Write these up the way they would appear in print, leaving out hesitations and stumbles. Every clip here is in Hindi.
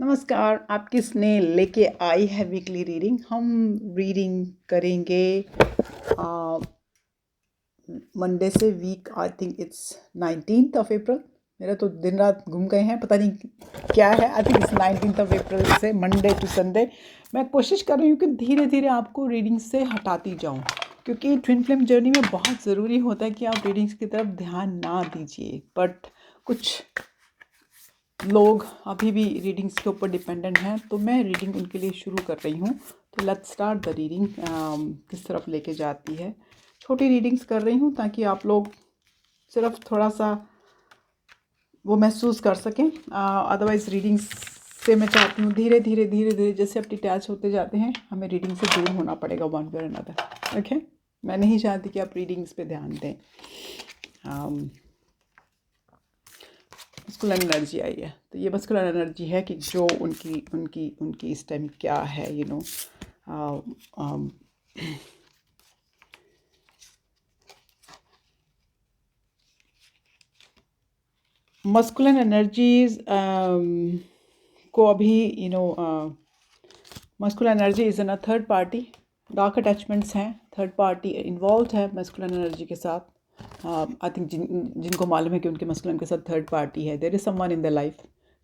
नमस्कार, आपकी स्नेह लेके आई है वीकली रीडिंग। हम रीडिंग करेंगे मंडे से। Week I think it's 19th of April. मेरा तो दिन रात घूम गए हैं, पता नहीं क्या है। आई थिंक इट्स 19th ऑफ अप्रैल से मंडे टू संडे। मैं कोशिश कर रही हूँ कि धीरे धीरे आपको रीडिंग से हटाती जाऊँ, क्योंकि ट्विन फ्लेम जर्नी में बहुत ज़रूरी होता है कि आप रीडिंग्स की तरफ ध्यान ना दीजिए। बट कुछ लोग अभी भी रीडिंग्स के ऊपर डिपेंडेंट हैं, तो मैं रीडिंग उनके लिए शुरू कर रही हूँ। तो लेट्स स्टार्ट द रीडिंग। किस तरफ लेके जाती है। छोटी रीडिंग्स कर रही हूँ ताकि आप लोग सिर्फ थोड़ा सा वो महसूस कर सकें। अदरवाइज़ रीडिंग्स से मैं चाहती हूँ धीरे धीरे धीरे धीरे जैसे आप डिटैच होते जाते हैं, हमें रीडिंग से दूर होना पड़ेगा वन वे और अनदर। ओके, मैं नहीं चाहती कि आप रीडिंग्स पे ध्यान दें। मस्कुलर एनर्जी आई है, तो ये मस्कुलर एनर्जी है कि जो उनकी उनकी उनकी इस टाइम क्या है, मस्कुलर एनर्जीज को अभी muscular energy is in a third party. Dark attachments हैं, थर्ड पार्टी इन्वॉल्व है मस्कुलर एनर्जी के साथ। आई थिंक जिनको मालूम है कि उनके मस्कुलर के साथ थर्ड पार्टी है, there is someone in the life,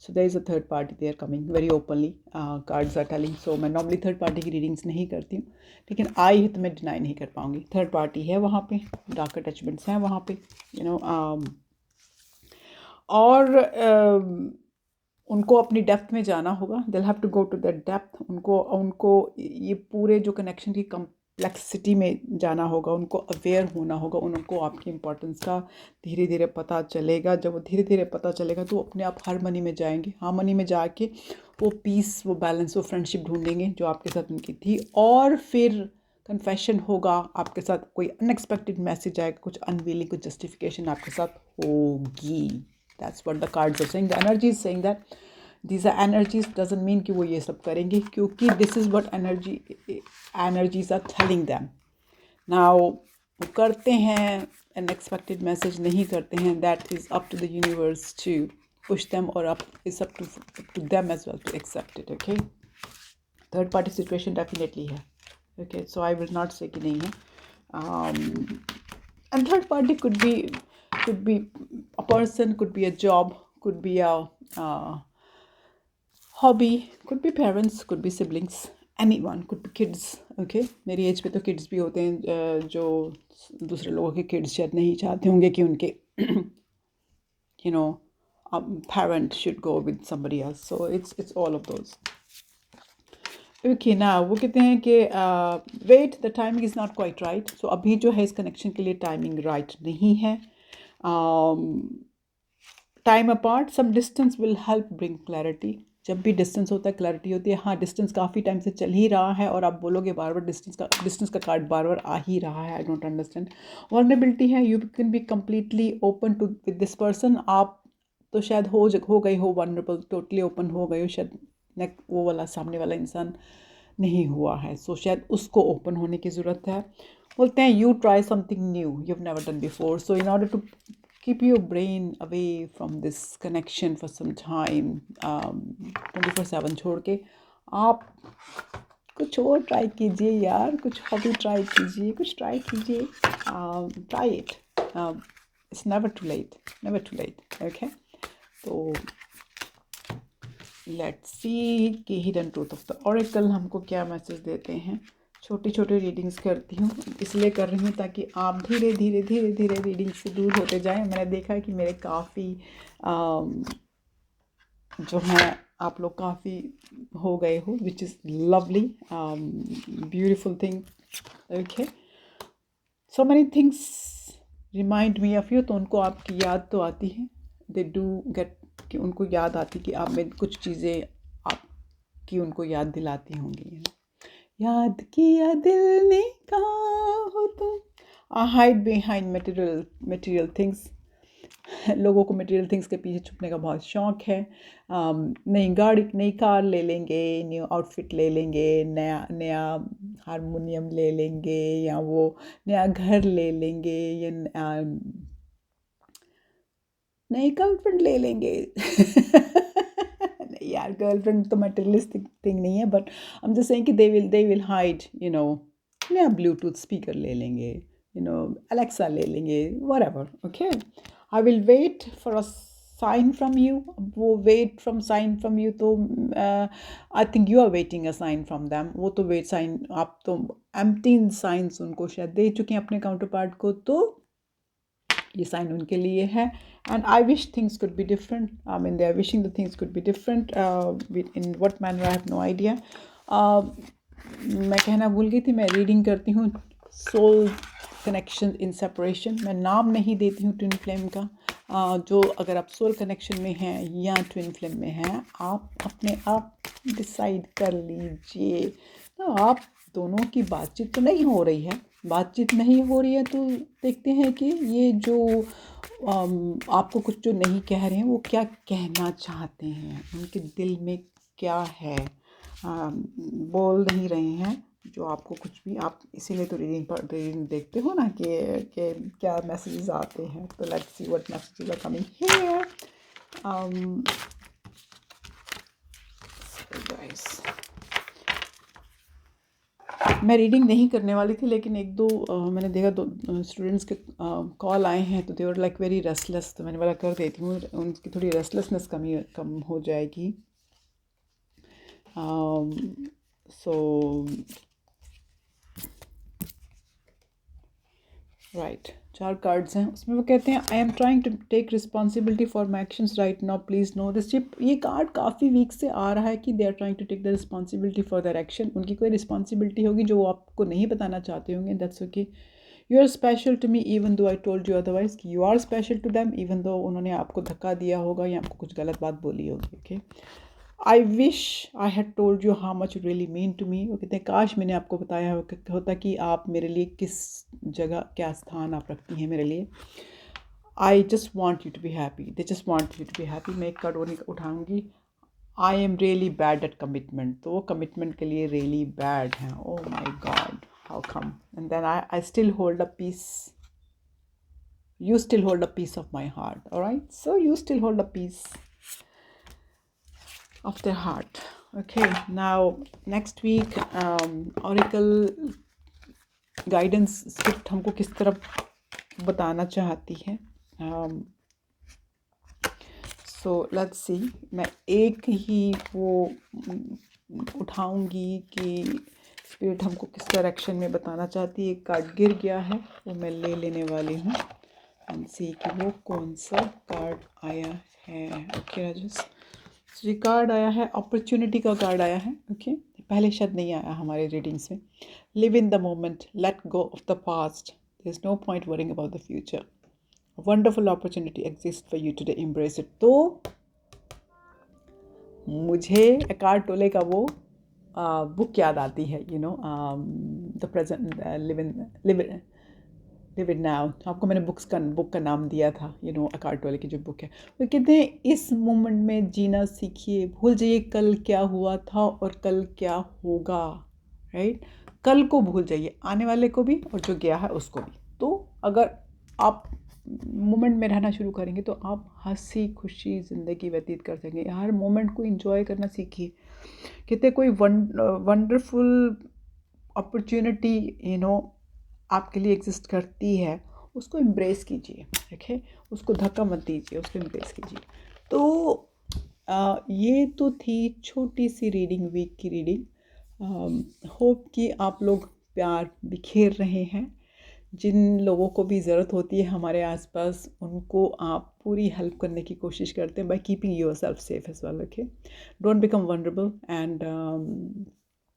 so there is a third party, they are coming very openly, cards are telling. So मैं नॉर्मली थर्ड पार्टी की रीडिंग्स नहीं करती हूँ, लेकिन आई है तो मैं डिनाई नहीं कर पाऊँगी। थर्ड पार्टी है वहाँ पे, डार्क अटैचमेंट्स हैं वहाँ पे, और उनको अपनी डेप्थ में जाना होगा। They'll have to go to that depth. उनको उनको ये पूरे जो कनेक्शन की कम्प्लेक्सिटी में जाना होगा, उनको अवेयर होना होगा, उनको आपकी इम्पोर्टेंस का धीरे धीरे पता चलेगा। जब वो धीरे धीरे पता चलेगा तो अपने आप हारमनी में जाएंगे। हारमनी में जाके वो पीस, वो बैलेंस, वो फ्रेंडशिप ढूंढेंगे जो आपके साथ उनकी थी। और फिर कन्फेशन होगा आपके साथ, कोई अनएक्सपेक्टेड मैसेज आएगा, कुछ अनविलिंग, कुछ जस्टिफिकेशन आपके साथ होगी। That's what the cards are saying. The energy is saying that these are energies, doesn't mean कि वो ये सब करेंगे, क्योंकि this is what energies are telling them. Now वो करते हैं unexpected message, नहीं करते हैं, that is up to the universe to push them, or it's up to them as well to accept it. Okay, third party situation definitely है. Okay, so I will not say कि नहीं है. And third party could be a person, could be a job, could be a hobby, could be parents, could be siblings, anyone, could be kids. Okay, मेरी एज पे तो किड्स भी होते हैं, जो दूसरे लोगों के किड्स शायद नहीं चाहते होंगे कि उनके parent should go with somebody else. So it's all of those. Okay ना, वो कहते हैं कि wait, the timing is not quite right. So अभी जो है इस कनेक्शन के लिए टाइमिंग राइट नहीं है। Time apart, some distance will help bring clarity. जब भी डिस्टेंस होता है क्लैरिटी होती है। हाँ, डिस्टेंस काफ़ी टाइम से चल ही रहा है और आप बोलोगे बार बार डिस्टेंस का कार्ड बार बार आ ही रहा है। I don't understand. वल्नरेबिलिटी है, you can be completely open to with this person. आप तो शायद हो गई हो वल्नरेबल, टोटली ओपन हो गई हो, शायद वो वाला सामने वाला इंसान नहीं हुआ है। सो शायद उसको ओपन होने की ज़रूरत है। बोलते हैं you try something new you have never done before. So in order to keep your brain away from this connection for some time, 24/7 छोड़ के आप कुछ और ट्राई कीजिए यार, कुछ हॉबी ट्राई कीजिए, कुछ ट्राई कीजिए। Try it, it's never too late, never too late. Okay, तो लेट्स सी कि hidden truth of the oracle हमको क्या मैसेज देते हैं। छोटी छोटी रीडिंग्स करती हूँ, इसलिए कर रही हूँ ताकि आप धीरे धीरे धीरे धीरे रीडिंग से दूर होते जाएं। मैंने देखा कि मेरे काफ़ी जो हैं आप लोग काफ़ी हो गए हो, which is lovely, beautiful thing. Okay, so many things remind me of you. तो उनको आपकी याद तो आती है, दे डू गेट, कि उनको याद आती कि आप में कुछ चीज़ें आपकी उनको याद दिलाती होंगी। याद किया दिल ने, कहाँ हो तुम। Hide behind material things. लोगों को मटेरियल थिंग्स के पीछे छुपने का बहुत शौक है। नई गाड़ी, नई कार ले लेंगे, न्यू आउटफिट ले लेंगे, नया नया हारमोनियम ले लेंगे, या वो नया घर ले लेंगे, या नई गर्लफ्रेंड ले लेंगे। नहीं यार, गर्लफ्रेंड तो मटेरियलिस्टिक थिंग नहीं है, but I am just saying कि they will hide, you know, या ब्लूटूथ स्पीकर ले लेंगे, यू नो, अलेक्सा ले लेंगे, whatever. Okay, I will wait for a sign from you. वो wait from sign from you, तो I think you are waiting a sign from them. वो तो वेट साइन, आप तो एम्प्टी साइंस उनको शायद दे चुके हैं अपने काउंटर पार्ट को, तो ये साइन उनके लिए है. And I wish things could be different. I mean they are wishing the things could be different. In what manner I have no idea. मैं कहना भूल गई थी, मैं रीडिंग करती हूँ सोल कनेक्शन इन सेपरेशन. मैं नाम नहीं देती हूँ ट्विन फ्लेम का. जो अगर आप सोल कनेक्शन में हैं या ट्विन फ्लेम में हैं, आप अपने आप डिसाइड कर लीजिए. तो आप दोनों की बातचीत तो नहीं हो रही है. बातचीत नहीं हो रही है तो देखते हैं कि ये जो आपको कुछ जो नहीं कह रहे हैं वो क्या कहना चाहते हैं, उनके दिल में क्या है. बोल नहीं रहे हैं जो आपको कुछ भी. आप इसीलिए तो रीडिंग देखते हो ना कि क्या मैसेजेस आते हैं. तो let's see what messages are coming here. Guys, मैं रीडिंग नहीं करने वाली थी, लेकिन एक दो मैंने देखा, दो स्टूडेंट्स के कॉल आए हैं, तो दे वर लाइक वेरी रेस्टलेस. तो मैंने बोला कर देती हूँ, उनकी थोड़ी रेस्टलेसनेस कम हो जाएगी. सो राइट, 4 कार्ड्स हैं. उसमें वो कहते हैं, I am trying to take responsibility for my actions right now, please know this. ये कार्ड काफ़ी वीक से आ रहा है कि they are trying to take the responsibility for their action. उनकी कोई रिस्पॉन्सिबिलिटी होगी जो वो आपको नहीं बताना चाहते होंगे. That's okay. You are special to me even though I told you otherwise. You are special to them even though उन्होंने आपको धक्का दिया होगा या आपको कुछ गलत बात बोली होगी. Okay, I wish I had told you how much you really mean to me. वो कहते हैं, काश मैंने आपको बताया होता कि आप मेरे लिए किस जगह, क्या स्थान आप रखती हैं मेरे लिए. I just want you to be happy. They just want you to be happy. मैं एक कार्ड और उठाऊँगी. I am really bad at commitment. तो वो कमिटमेंट के लिए रियली बैड हैं. Oh my God, how come. And then I still hold a piece. You still hold a piece of my heart, all right? So you still hold a piece of their heart. Okay, now next week oracle guidance script हमको किस तरह बताना चाहती है. So let's see. मैं एक ही वो उठाऊंगी कि स्पिरिट हमको किस डायरेक्शन में बताना चाहती है. एक कार्ड गिर गया है, वो मैं ले लेने वाली हूँ. एंड सी कि वो कौन सा कार्ड आया है. ओके राजेश, ये कार्ड आया है, अपॉर्चुनिटी का कार्ड आया है. ओके, पहले शायद नहीं आया हमारे रीडिंग्स में. Live in the moment, let go of the past, there is no point worrying about the future. Wonderful opportunity exist for you today, embrace it. तो मुझे एकार्ट टोले का वो बुक याद आती है, you know, the present, live it now. आपको मैंने बुक का नाम दिया था, यू नो, एकार्ट टोले की जो बुक है. वो कहते हैं, इस मोमेंट में जीना सीखिए, भूल जाइए कल क्या हुआ था और कल क्या होगा. राइट, कल को भूल जाइए, आने वाले को भी और जो गया है उसको भी. तो अगर आप मोमेंट में रहना शुरू करेंगे तो आप हंसी खुशी ज़िंदगी व्यतीत कर सकेंगे. हर मोमेंट को एंजॉय करना सीखिए. कहते कोई वंडरफुल अपॉर्चुनिटी, यू नो, आपके लिए एग्जिस्ट करती है, उसको एम्ब्रेस कीजिए. ओके, उसको धक्का मत दीजिए, उसको एम्ब्रेस कीजिए. तो ये तो थी छोटी सी रीडिंग, वीक की रीडिंग. होप कि आप लोग प्यार बिखेर रहे हैं. जिन लोगों को भी ज़रूरत होती है हमारे आसपास, उनको आप पूरी हेल्प करने की कोशिश करते हैं by keeping yourself safe as well. Okay, don't become vulnerable. And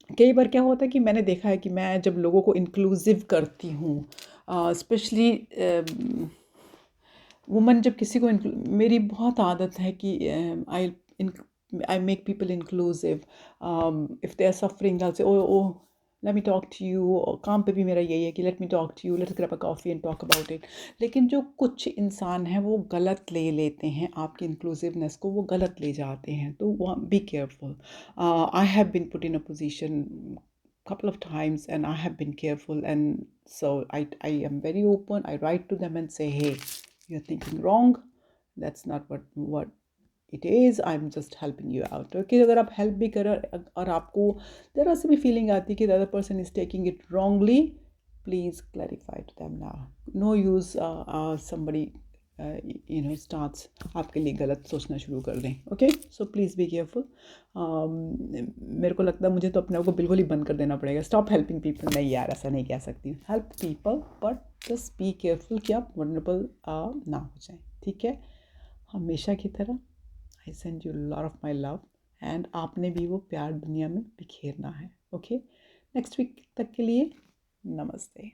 कई बार क्या होता है कि मैंने देखा है कि मैं जब लोगों को इंक्लूसिव करती हूँ, स्पेशली वुमन, जब किसी को मेरी बहुत आदत है कि I make people inclusive. If they are suffering, I say oh let me talk to you. काम पे भी मेरा यही है कि let me talk to you, let's grab a coffee and talk about it. लेकिन जो कुछ इंसान हैं वो गलत ले लेते हैं आपकी इंक्लूसिवनेस को, वो गलत ले जाते हैं. तो be careful. I have been put in a position couple of times and I have been careful, and so I am very open. I write to them and say, hey, you're thinking wrong. That's not what it is I am just helping you out. Okay, अगर आप हेल्प भी करें और आपको ज़रा सी भी फीलिंग आती है कि the other person is taking it wrongly, please clarify to them now. No use somebody starts आपके लिए गलत सोचना शुरू कर दें। Okay, so please be careful. मेरे को लगता है मुझे तो अपने आप को बिल्कुल ही बंद कर देना पड़ेगा। Stop helping people. नहीं यार, ऐसा नहीं कह सकती। Help people but just be careful कि आप वल्नरेबल ना हो जाएं। ठीक है, हमेशा की तरह I send you lot of my love and आपने भी वो प्यार दुनिया में बिखेरना है। ओके, नेक्स्ट वीक तक के लिए नमस्ते।